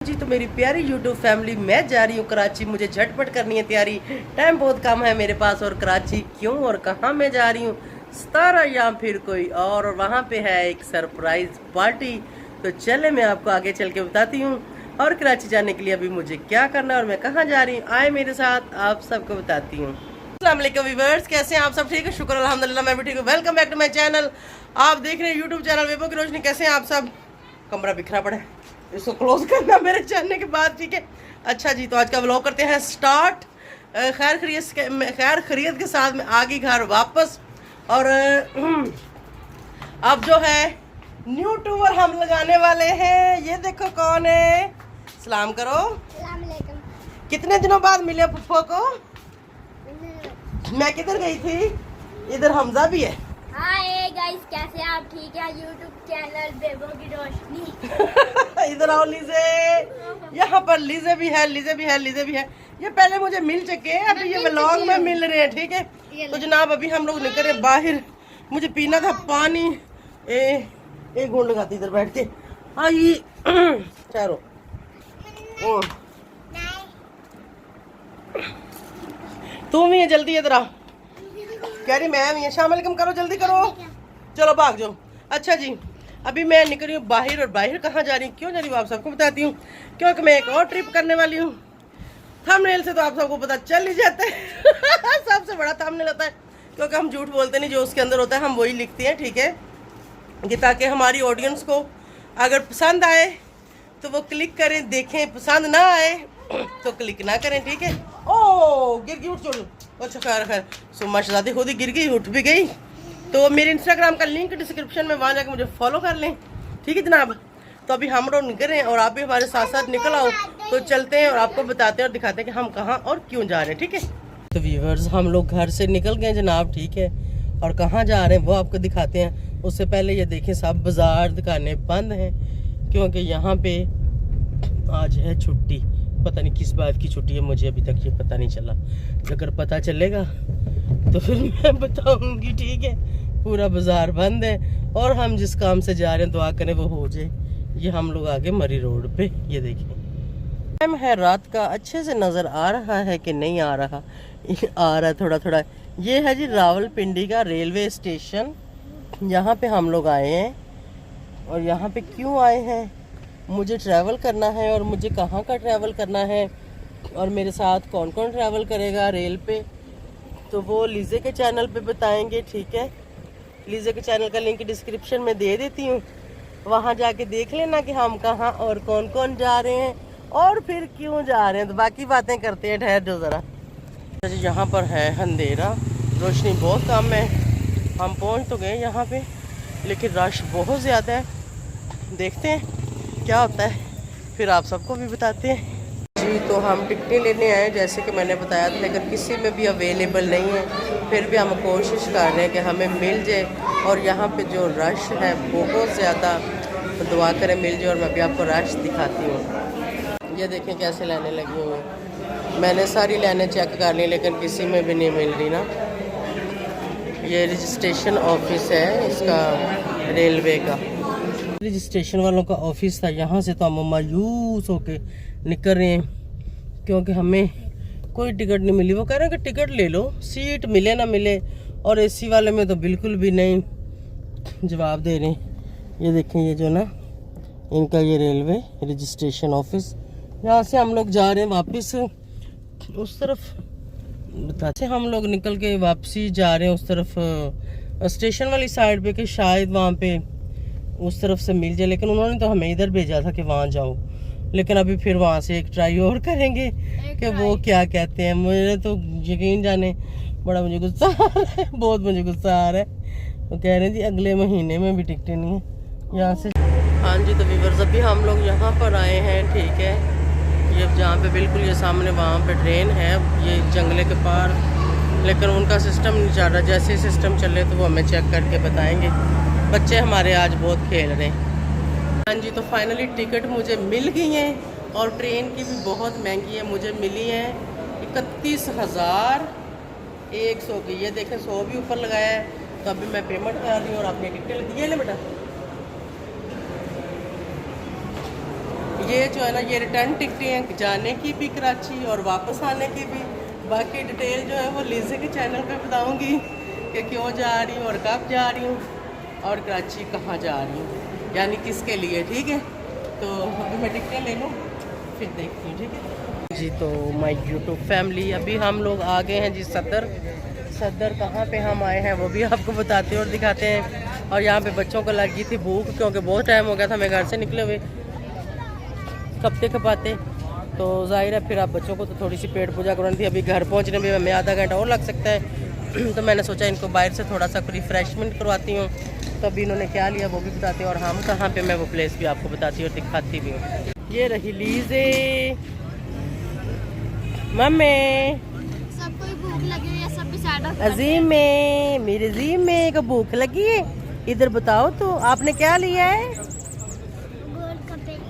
जी तो मेरी प्यारी यूट्यूब फैमिली, मैं जा रही हूँ कराची। मुझे झटपट करनी है तैयारी, टाइम बहुत कम है मेरे पास। और कराची क्यों और कहाँ मैं जा रही हूँ, 17 या फिर कोई और वहाँ पे है एक सरप्राइज पार्टी। तो चले मैं आपको आगे चल के बताती हूँ। और कराची जाने के लिए अभी मुझे क्या करना है और मैं कहाँ जा रही हूँ, आए मेरे साथ, आप सबको बताती हूँ। अस्सलाम वालेकुम व्यूअर्स, कैसे हैं आप सब? ठीक है, शुक्र अल्हम्दुलिल्लाह, मैं भी ठीक हूँ। Welcome back to my channel. आप देख रहे हैं यूट्यूब चैनल वेबो की रोशनी। कैसे हैं आप सब? कमरा बिखरा पड़ा है, इसको क्लोज करना मेरे चलने के बाद, ठीक है। अच्छा जी, तो आज का व्लॉग करते हैं स्टार्ट। खैर खरीद के साथ में आ गई घर वापस। और अब जो है न्यू टूर हम लगाने वाले हैं। ये देखो कौन है, सलाम करो। अस्सलाम वालेकुम। कितने दिनों बाद मिले पप्पो को। मैं किधर गई थी, इधर हमजा भी है। हाय गाइस, कैसे आप? ठीक है, यूट्यूब चैनल बेबो की रोशनी। इधर आओ लीजे, यहाँ पर लीजे भी है, लीजे भी है, लीजे भी है। ये पहले मुझे मिल चुके हैं, अभी ये व्लॉग में मिल रहे हैं, ठीक है। तो जनाब अभी हम लोग निकल रहे बाहर, मुझे पीना था पानी। एक घूंट लगाती इधर बैठ के। आई चारों तुम भी है, जल्दी इधर आ। कह रही मैं भी है, शाम अलैकुम करो, जल्दी करो, चलो भाग जाओ। अच्छा जी, अभी मैं निकल रही हूँ बाहर। और बाहर कहाँ जा रही हूँ, क्यों जा रही हूँ, आप सबको बताती हूँ। क्योंकि मैं एक और ट्रिप करने वाली हूँ। थंबनेल से तो आप सबको पता चल ही जाता है। सबसे बड़ा थंबनेल होता है, क्योंकि हम झूठ बोलते नहीं, जो उसके अंदर होता है हम वही लिखते हैं, ठीक है। कि ताकि हमारी ऑडियंस को अगर पसंद आए तो वो क्लिक करें, देखें। पसंद ना आए तो क्लिक ना करें, ठीक है। ओ गिर गई, उठ चलो। अच्छा खैर सुमा शहजादी खुद ही गिर गई, उठ भी गई। तो मेरे इंस्टाग्राम का लिंक डिस्क्रिप्शन में, वहाँ जाकर मुझे फॉलो कर लें, ठीक है जनाब। तो अभी हम लोग निकल रहे हैं और आप भी हमारे साथ साथ निकल आओ। तो चलते हैं और आपको बताते हैं और दिखाते हैं कि हम कहाँ और क्यों जा रहे हैं, ठीक है। तो व्यूअर्स, हम लोग घर से निकल गए जनाब, ठीक है। और कहाँ जा रहे हैं वो आपको दिखाते हैं। उससे पहले ये देखें, सब बाजार दुकानें बंद हैं, क्योंकि यहाँ पे आज है छुट्टी। पता नहीं किस बात की छुट्टी है, मुझे अभी तक ये पता नहीं चला। अगर पता चलेगा तो फिर मैं बताऊंगी, ठीक है। पूरा बाजार बंद है और हम जिस काम से जा रहे हैं दुआ करें वो हो जाए। ये हम लोग आगे मरी रोड पे, ये देखिए टाइम है रात का। अच्छे से नज़र आ रहा है कि नहीं आ रहा? आ रहा है थोड़ा थोड़ा। ये है जी रावलपिंडी का रेलवे स्टेशन, यहाँ पे हम लोग आए हैं। और यहाँ पे क्यों आए हैं, मुझे ट्रैवल करना है और मुझे कहाँ का ट्रैवल करना है और मेरे साथ कौन कौन ट्रैवल करेगा रेल पे, तो वो लीजे के चैनल पे बताएंगे, ठीक है। लीजे के चैनल का लिंक डिस्क्रिप्शन में दे देती हूँ, वहाँ जाके देख लेना कि हम कहाँ और कौन कौन जा रहे हैं और फिर क्यों जा रहे हैं। तो बाकी बातें करते हैं, ठहर जो ज़रा। यहाँ पर है अंधेरा, रोशनी बहुत कम है। हम पहुँच तो गए यहाँ पे, लेकिन रश बहुत ज़्यादा है। देखते हैं क्या होता है, फिर आप सबको भी बताते हैं जी। तो हम टिकटें लेने आए, जैसे कि मैंने बताया था, लेकिन किसी में भी अवेलेबल नहीं है। फिर भी हम कोशिश कर रहे हैं कि हमें मिल जाए। और यहाँ पे जो रश है बहुत ज़्यादा, तो दुआ करें मिल जाए। और मैं भी आपको रश दिखाती हूँ। ये देखें कैसे लाइनें लगी हुई हैं। मैंने सारी लाइनें चेक कर ली, लेकिन किसी में भी नहीं मिल रही ना। ये रजिस्ट्रेशन ऑफिस है इसका, रेलवे का रजिस्ट्रेशन वालों का ऑफिस था। यहाँ से तो हम मायूस होके निकल रहे हैं, क्योंकि हमें कोई टिकट नहीं मिली। वो कह रहे हैं कि टिकट ले लो, सीट मिले ना मिले। और एसी वाले में तो बिल्कुल भी नहीं जवाब दे रहे हैं। ये देखें, ये जो ना इनका ये रेलवे रजिस्ट्रेशन ऑफिस, यहाँ से हम लोग जा रहे हैं वापस उस तरफ। बताते हम लोग निकल के वापसी जा रहे हैं उस तरफ, स्टेशन वाली साइड पे, कि शायद वहाँ पे उस तरफ से मिल जाए। लेकिन उन्होंने तो हमें इधर भेजा था कि वहाँ जाओ। लेकिन अभी फिर वहाँ से एक ट्राई और करेंगे कि वो क्या कहते हैं। मुझे तो यकीन जाने बड़ा मुझे गुस्सा आ रहा है, बहुत मुझे गुस्सा आ रहा है। वो कह रहे हैं जी अगले महीने में भी टिकटें नहीं है यहाँ से। हाँ जी, तो व्यूअर्स अभी हम लोग यहाँ पर आए हैं, ठीक है। ये जहाँ पे बिल्कुल ये सामने वहाँ पे ट्रेन है, ये जंगले के पार। लेकिन उनका सिस्टम नहीं चल रहा, जैसे सिस्टम चले तो वो हमें चेक करके बताएंगे। बच्चे हमारे आज बहुत खेल रहे हैं। हाँ जी, तो फाइनली टिकट मुझे मिल गई हैं और ट्रेन की भी बहुत महंगी है। मुझे मिली है 31,100 की। ये देखें 100 भी ऊपर लगाया है। तो अभी मैं पेमेंट कर रही हूँ और अपनी टिकट दिए ले बेटा। ये जो है ना ये रिटर्न टिकटें हैं जाने की भी कराची और वापस आने की भी। बाकी डिटेल जो है वो लीजे के चैनल पे बताऊंगी कि क्यों जा रही हूँ और कब जा रही हूँ और कराची कहाँ जा रही हूँ, यानी किसके लिए, ठीक है। तो अभी मैं टिकटें ले लूँ फिर देखती हूँ, ठीक है जी। तो माय यूट्यूब फैमिली, अभी हम लोग आ गए हैं जी सदर कहाँ पे हम आए हैं वो भी आपको बताते हैं और दिखाते हैं। और यहाँ पे बच्चों को लगी थी भूख, क्योंकि बहुत टाइम हो गया था मैं घर से निकले हुए कपते खपाते। तो जाहिर है फिर आप बच्चों को तो थोड़ी सी पेट पूजा करवानी थी। अभी घर पहुँचने में हमें आधा घंटा और लग सकता है तो मैंने सोचा इनको बाहर से थोड़ा सा रिफ़्रेशमेंट करवाती हूँ। तो अभी इन्होंने क्या लिया वो भी बताते हैं और हम कहाँ पे मैं वो प्लेस भी आपको बताती हूँ और दिखाती भी हूँ। ये रही लीजे मम्मी, सबको भूख लगी हुई है, सब डिसाइड। अजीम में, मेरे अजीम में को भूख लगी है। इधर बताओ तो आपने क्या लिया है?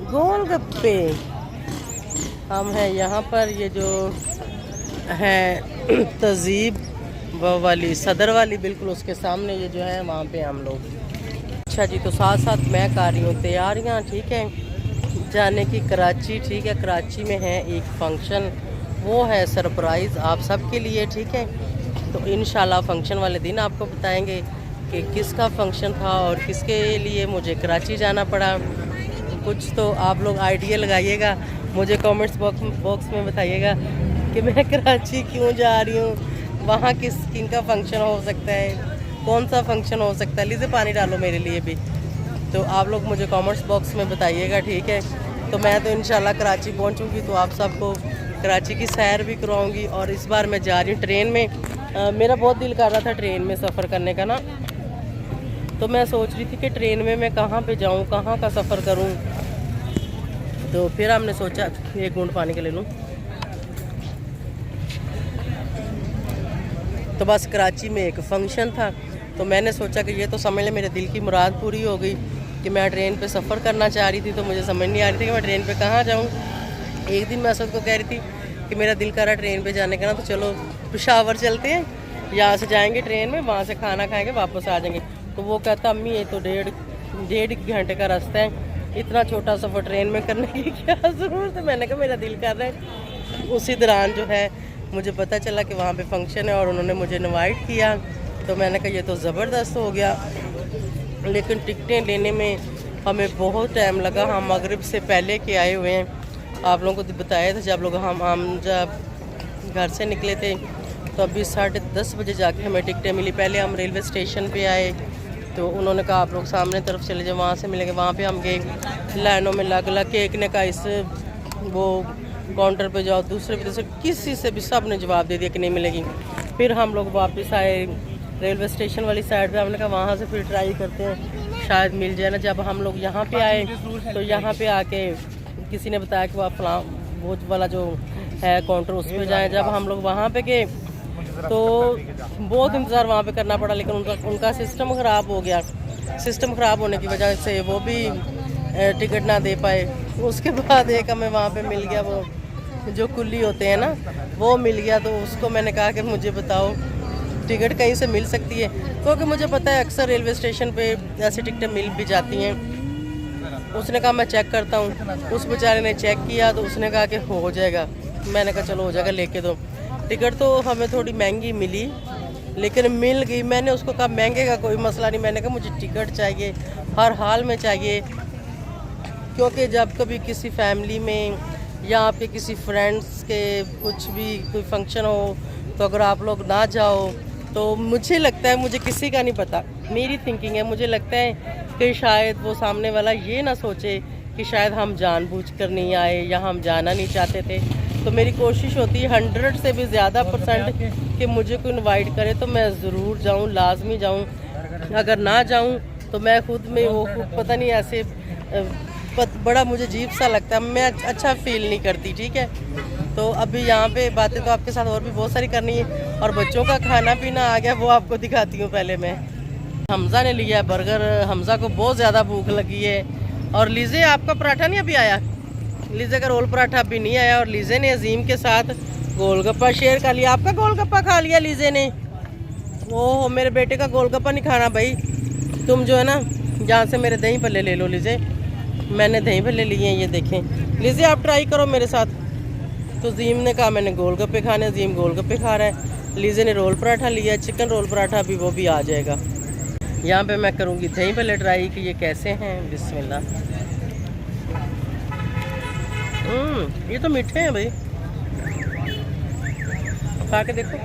गोलगप्पे। हम हैं यहाँ पर, ये जो है तहजीब वो वाली सदर वाली बिल्कुल उसके सामने ये जो है वहाँ पे हम लोग। अच्छा जी, तो साथ साथ मैं कर रही हूँ तैयारियाँ, ठीक है, जाने की कराची, ठीक है। कराची में है एक फंक्शन, वो है सरप्राइज़ आप सबके लिए, ठीक है। तो इंशाल्लाह फंक्शन वाले दिन आपको बताएंगे कि किसका फंक्शन था और किसके लिए मुझे कराची जाना पड़ा। कुछ तो आप लोग आइडिया लगाइएगा, मुझे कमेंट्स बॉक्स में बताइएगा कि मैं कराची क्यों जा रही हूँ, वहाँ किन का फंक्शन हो सकता है, कौन सा फंक्शन हो सकता है। लीजिए पानी डालो मेरे लिए भी। तो आप लोग मुझे कमेंट्स बॉक्स में बताइएगा, ठीक है। तो मैं तो इंशाल्लाह कराची पहुँचूँगी तो आप सबको कराची की सैर भी करवाऊँगी। और इस बार मैं जा रही हूँ ट्रेन में। मेरा बहुत दिल कर रहा था ट्रेन में सफ़र करने का ना, तो मैं सोच रही थी कि ट्रेन में मैं कहाँ पे जाऊँ, कहाँ का सफ़र करूँ। तो फिर हमने सोचा एक घूंट पानी के ले लूँ। तो बस कराची में एक फ़ंक्शन था, तो मैंने सोचा कि ये तो समझ ले मेरे दिल की मुराद पूरी हो गई कि मैं ट्रेन पे सफ़र करना चाह रही थी। तो मुझे समझ नहीं आ रही थी कि मैं ट्रेन पे कहाँ जाऊँ। एक दिन मैं असद को कह रही थी कि मेरा दिल कर रहा ट्रेन पे जाने का ना, तो चलो पेशावर चलते हैं, यहाँ से जाएंगे ट्रेन में, वहाँ से खाना खाएंगे वापस आ जाएंगे। तो वो कहता अम्मी ये तो डेढ़ घंटे का रास्ता है, इतना छोटा सफ़र ट्रेन में करने की क्या ज़रूरत है। मैंने कहा मेरा दिल कर रहा है। उसी दौरान जो है मुझे पता चला कि वहाँ पे फंक्शन है और उन्होंने मुझे इनवाइट किया। तो मैंने कहा ये तो ज़बरदस्त हो गया, लेकिन टिकटें लेने में हमें बहुत टाइम लगा। हम मगरिब से पहले के आए हुए हैं, आप लोगों को बताया था जब लोग हम जब घर से निकले थे तो अभी 10:30 बजे जाके हमें टिकटें मिली। पहले हम रेलवे स्टेशन पे आए तो उन्होंने कहा आप लोग सामने तरफ चले जाए, वहाँ से मिलेंगे। वहाँ पे हम गए, लाइनों में लग के एक ने कहा इस वो काउंटर पे जाओ, दूसरे किसी से भी सब ने जवाब दे दिया कि नहीं मिलेगी। फिर हम लोग वापस आए रेलवे स्टेशन वाली साइड पे, हमने कहा वहाँ से फिर ट्राई करते हैं शायद मिल जाए ना। जब हम लोग यहाँ पे आए तो यहाँ पे आके किसी ने बताया कि वह फलां वो वाला जो है काउंटर उस पर जाएँ। जब हम लोग वहाँ पे गए तो बहुत इंतज़ार वहाँ पे करना पड़ा, लेकिन उनका सिस्टम ख़राब हो गया। सिस्टम ख़राब होने की वजह से वो भी टिकट ना दे पाए। उसके बाद एक हमें वहाँ पे मिल गया, वो जो कुल्ली होते हैं ना, वो मिल गया। तो उसको मैंने कहा कि मुझे बताओ टिकट कहीं से मिल सकती है, क्योंकि मुझे पता है अक्सर रेलवे स्टेशन पे ऐसी टिकटें मिल भी जाती हैं। उसने कहा मैं चेक करता हूँ। उस बेचारे ने चेक किया तो उसने कहा कि हो जाएगा। मैंने कहा चलो हो जाएगा, लेके दो। टिकट तो हमें थोड़ी महंगी मिली लेकिन मिल गई। मैंने उसको कहा महंगे का कोई मसला नहीं, मैंने कहा मुझे टिकट चाहिए, हर हाल में चाहिए। क्योंकि जब कभी किसी फैमिली में या आपके किसी फ्रेंड्स के कुछ भी कोई फंक्शन हो तो अगर आप लोग ना जाओ तो मुझे लगता है, मुझे किसी का नहीं पता, मेरी थिंकिंग है, मुझे लगता है कि शायद वो सामने वाला ये ना सोचे कि शायद हम जानबूझकर नहीं आए या हम जाना नहीं चाहते थे। तो मेरी कोशिश होती है 100 से भी ज़्यादा % कि मुझे कोई इनवाइट करे तो मैं ज़रूर जाऊँ, लाजमी जाऊँ। अगर ना जाऊँ तो मैं खुद में वो पता नहीं ऐसे बड़ा मुझे अजीब सा लगता है, मैं अच्छा फील नहीं करती, ठीक है। तो अभी यहाँ पे बातें तो आपके साथ और भी बहुत सारी करनी है और बच्चों का खाना पीना आ गया, वो आपको दिखाती हूँ। पहले मैं हमज़ा ने लिया बर्गर, हमज़ा को बहुत ज़्यादा भूख लगी है। और लीजे आपका पराठा नहीं अभी आया, लीजे का रोल पराठा अभी नहीं आया। और लीजे ने अजीम के साथ गोलगप्पा शेयर कर लिया। आपका गोलगप्पा खा लिया लीजे ने। ओह मेरे बेटे का गोलगप्पा नहीं खाना भाई, तुम जो है ना यहाँ से मेरे दही भल्ले ले लो लीजे। मैंने दही भल्ले लिए हैं, ये देखें लिज़ी आप ट्राई करो मेरे साथ। तो जीम ने कहा मैंने गोलगप्पे खाने, जीम गोलगप्पे खा रहा है। लीज़ी ने रोल पराठा लिया, चिकन रोल पराठा भी, वो भी आ जाएगा। यहाँ पे मैं करूँगी दही भल्ले ट्राई कि ये कैसे हैं। बिस्मिल्लाह। ये तो मीठे हैं भाई, खा के देखो।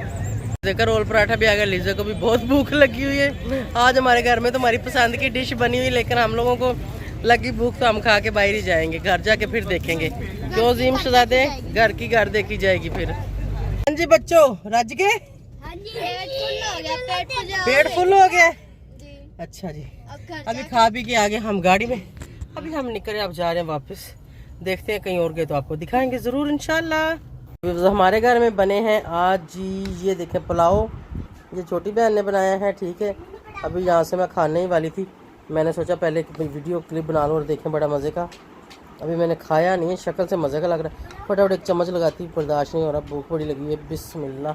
देखो रोल पराठा भी आ गया। लीज़ा को भी बहुत भूख लगी हुई है। आज हमारे घर में तुम्हारी पसंद की डिश बनी हुई, लेकिन हम लोगों को लगी भूख तो हम खा के बाहर ही जाएंगे, घर जाके फिर देखेंगे। क्यों जीम शहजादे, घर की घर देखी जाएगी फिर। हाँ जी बच्चों, रज के पेट फुल हो गया। अच्छा जी, अभी खा पी के आगे हम गाड़ी में, अभी हम निकले, अब जा रहे हैं वापस। देखते हैं कहीं और गए तो आपको दिखाएंगे जरूर इंशाल्लाह। हमारे घर में बने हैं आज जी, ये देखें पुलाव, ये छोटी बहन ने बनाया है, ठीक है। अभी यहाँ से मैं खाने ही वाली थी, मैंने सोचा पहले वीडियो क्लिप बना लूँ और देखें, बड़ा मज़े का। अभी मैंने खाया नहीं है, शक्ल से मज़े का लग रहा है। फटाफट एक चम्मच लगाती, बर्दाश्त नहीं हो रहा, भूख बड़ी लगी है। बिस्मिल्लाह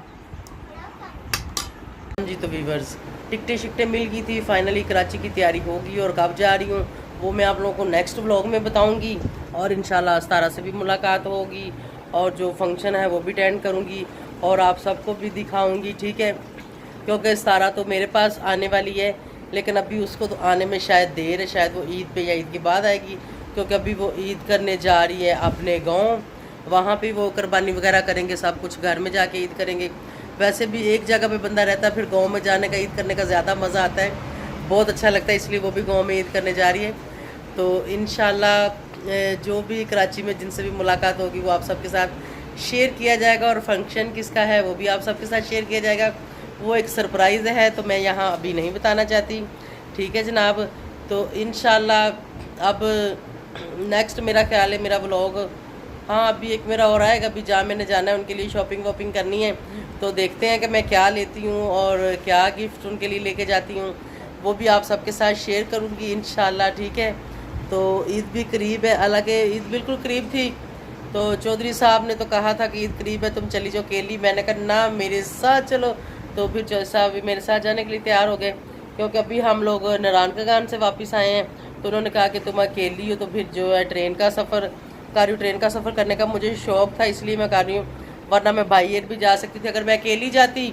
जी। तो व्यूअर्स, टिकटें शिकटें मिल गई थी, फाइनली कराची की तैयारी होगी और कब जा रही हूँ वो मैं आप लोगों को नेक्स्ट व्लॉग में बताऊँगी। और इंशाल्लाह अस्तारा से भी मुलाकात होगी और जो फंक्शन है वो भी अटेंड करूँगी और आप सबको भी दिखाऊँगी, ठीक है। क्योंकि अस्तारा तो मेरे पास आने वाली है, लेकिन अभी उसको तो आने में शायद देर है, शायद वो ईद पे या ईद के बाद आएगी। क्योंकि अभी वो ईद करने जा रही है अपने गांव, वहाँ पे वो कुर्बानी वगैरह करेंगे, सब कुछ घर में जाके ईद करेंगे। वैसे भी एक जगह पे बंदा रहता है, फिर गांव में जाने का, ईद करने का ज़्यादा मज़ा आता है, बहुत अच्छा लगता है, इसलिए वो भी गांव में ईद करने जा रही है। तो इंशाल्लाह जो भी कराची में जिनसे भी मुलाकात होगी वो आप सबके साथ शेयर किया जाएगा, और फंक्शन किसका है वो भी आप सबके साथ शेयर किया जाएगा। वो एक सरप्राइज़ है, तो मैं यहाँ अभी नहीं बताना चाहती, ठीक है जनाब। तो इंशाल्लाह अब नेक्स्ट मेरा ख्याल है मेरा व्लॉग, हाँ अभी एक मेरा और आएगा, अभी जहाँ मैंने जाना है उनके लिए शॉपिंग वॉपिंग करनी है, तो देखते हैं कि मैं क्या लेती हूँ और क्या गिफ्ट उनके लिए लेके जाती हूँ, वो भी आप सबके साथ शेयर करूँगी इंशाल्लाह, ठीक है। तो ईद भी करीब है, हालांकि ईद बिल्कुल करीब थी, तो चौधरी साहब ने तो कहा था कि ईद करीब है, तुम चली जाओ अकेली। मैंने कहा ना मेरे साथ चलो, तो फिर चौधरी साहब भी मेरे साथ जाने के लिए तैयार हो गए। क्योंकि अभी हम लोग नारायण का गान से वापस आए हैं, तो उन्होंने कहा कि तुम अकेली हो, तो फिर जो है ट्रेन का सफ़र कर रही हूँ। ट्रेन का सफ़र करने का मुझे शौक़ था, इसलिए मैं कर रही हूँ, वरना मैं बाई एयर भी जा सकती थी। अगर मैं अकेली जाती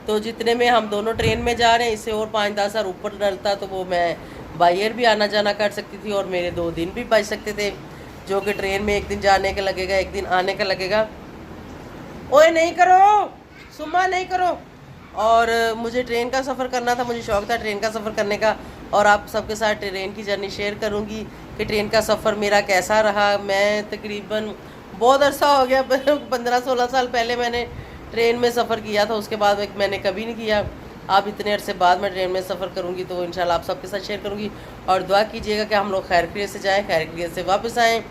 तो जितने में हम दोनों ट्रेन में जा रहे हैं, इससे और 5-10 हज़ार ऊपर डलता, तो वो मैं बाई एयर भी आना जाना कर सकती थी और मेरे 2 दिन भी बच सकते थे, जो कि ट्रेन में एक दिन जाने का लगेगा, एक दिन आने का लगेगा। ओए नहीं करो, सुमा नहीं करो। और मुझे ट्रेन का सफ़र करना था, मुझे शौक़ था ट्रेन का सफ़र करने का, और आप सबके साथ ट्रेन की जर्नी शेयर करूँगी कि ट्रेन का सफ़र मेरा कैसा रहा। मैं तकरीबन बहुत अरसा हो गया, 15-16 साल पहले मैंने ट्रेन में सफ़र किया था, उसके बाद मैंने कभी नहीं किया। आप इतने अरसे बाद मैं ट्रेन में सफ़र करूँगी, तो इंशाल्लाह आप सबके साथ शेयर करूँगी। और दुआ कीजिएगा कि हम लोग खैर खैरियत से जाएँ, खैर खैरियत से वापस आएँ।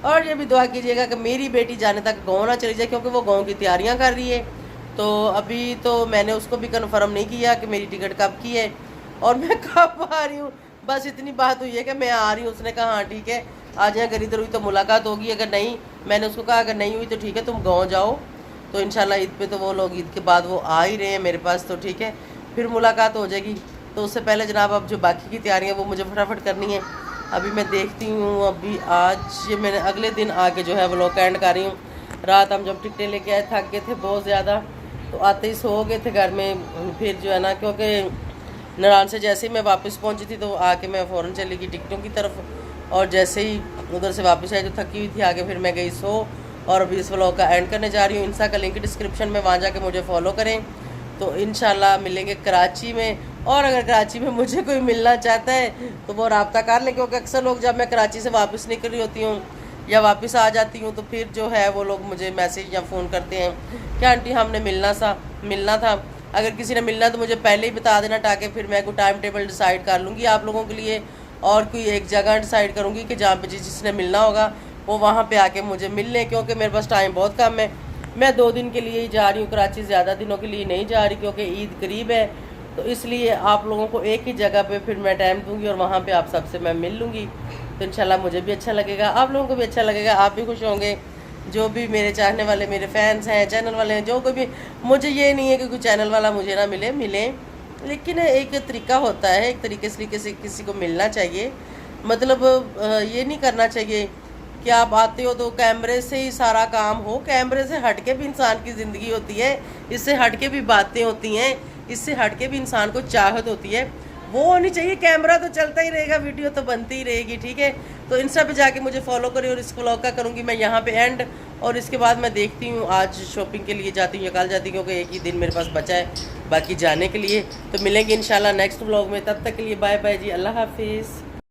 और ये भी दुआ कीजिएगा कि मेरी बेटी जाने तक गाँव ना चली जाए, क्योंकि वो गाँव की तैयारियाँ कर रही है। तो अभी तो मैंने उसको भी कन्फर्म नहीं किया कि मेरी टिकट कब की है और मैं कब आ रही हूँ। बस इतनी बात हुई है कि मैं आ रही हूँ। उसने कहा हाँ ठीक है आ जाए, अगर इधर हुई तो मुलाकात होगी, अगर नहीं, मैंने उसको कहा अगर नहीं हुई तो ठीक है तुम गाँव जाओ। तो इंशाल्लाह ईद पे तो वो लोग, ईद के बाद वो आ ही रहे हैं मेरे पास, तो ठीक है फिर मुलाकात हो जाएगी। तो उससे पहले जनाब अब जो बाकी की तैयारियाँ वो मुझे फटाफट करनी है। अभी मैं देखती हूँ, अभी आज ये मैंने अगले दिन आके जो है व्लॉग एंड कर रही हूँ। रात हम जब टिकटें लेके आए थक गए थे बहुत ज़्यादा, तो आते ही सो गए थे घर में। फिर जो है ना, क्योंकि नारायण से जैसे ही मैं वापस पहुंची थी तो आके मैं फ़ौरन चली गई टिकटों की तरफ, और जैसे ही उधर से वापस आई तो थकी हुई थी, आगे फिर मैं गई सो। और अभी इस व्लॉग का एंड करने जा रही हूँ। इंस्टा का लिंक डिस्क्रिप्शन में, वहाँ जाके मुझे फॉलो करें। तो इंशाल्लाह मिलेंगे कराची में, और अगर कराची में मुझे कोई मिलना चाहता है तो वो रब्ता कर लें, क्योंकि अक्सर लोग जब मैं कराची से वापस निकल रही होती हूँ या वापस आ जाती हूँ तो फिर जो है वो लोग मुझे मैसेज या फ़ोन करते हैं कि आंटी हमने मिलना था। अगर किसी ने मिलना तो मुझे पहले ही बता देना, ताकि फिर मैं कोई टाइम टेबल डिसाइड कर लूँगी आप लोगों के लिए, और कोई एक जगह डिसाइड करूँगी कि जहाँ पे जिसने मिलना होगा वो वहाँ पे आके मुझे मिल लें। क्योंकि मेरे पास टाइम बहुत कम है, मैं 2 दिन के लिए ही जा रही हूँ कराची, ज़्यादा दिनों के लिए नहीं जा रही, क्योंकि ईद करीब है। तो इसलिए आप लोगों को एक ही जगह पे फिर मैं टाइम दूँगी और वहाँ पे आप सबसे मैं मिल लूँगी। तो इंशाल्लाह मुझे भी अच्छा लगेगा, आप लोगों को भी अच्छा लगेगा, आप भी खुश होंगे। जो भी मेरे चाहने वाले मेरे फैंस हैं, चैनल वाले हैं, जो कोई भी, मुझे ये नहीं है कि कोई चैनल वाला मुझे ना मिले, लेकिन एक तरीका होता है, एक तरीके से किसी को मिलना चाहिए। मतलब ये नहीं करना चाहिए कि आप आते हो तो कैमरे से ही सारा काम हो। कैमरे से हटके भी इंसान की ज़िंदगी होती है, इससे हटके भी बातें होती हैं, इससे हटके भी इंसान को चाहत होती है। वो होनी चाहिए, कैमरा तो चलता ही रहेगा, वीडियो तो बनती ही रहेगी, ठीक है। तो इंस्टा पे जाके मुझे फॉलो करें और इस व्लॉग का करूँगी मैं यहाँ पे एंड। और इसके बाद मैं देखती हूँ आज शॉपिंग के लिए जाती हूँ या कल जाती हूँ, क्योंकि एक ही दिन मेरे पास बचा है बाकी जाने के लिए। तो मिलेंगे इंशाल्लाह नेक्स्ट व्लॉग में, तब तक के लिए बाय बाय जी, अल्लाह हाफिज़।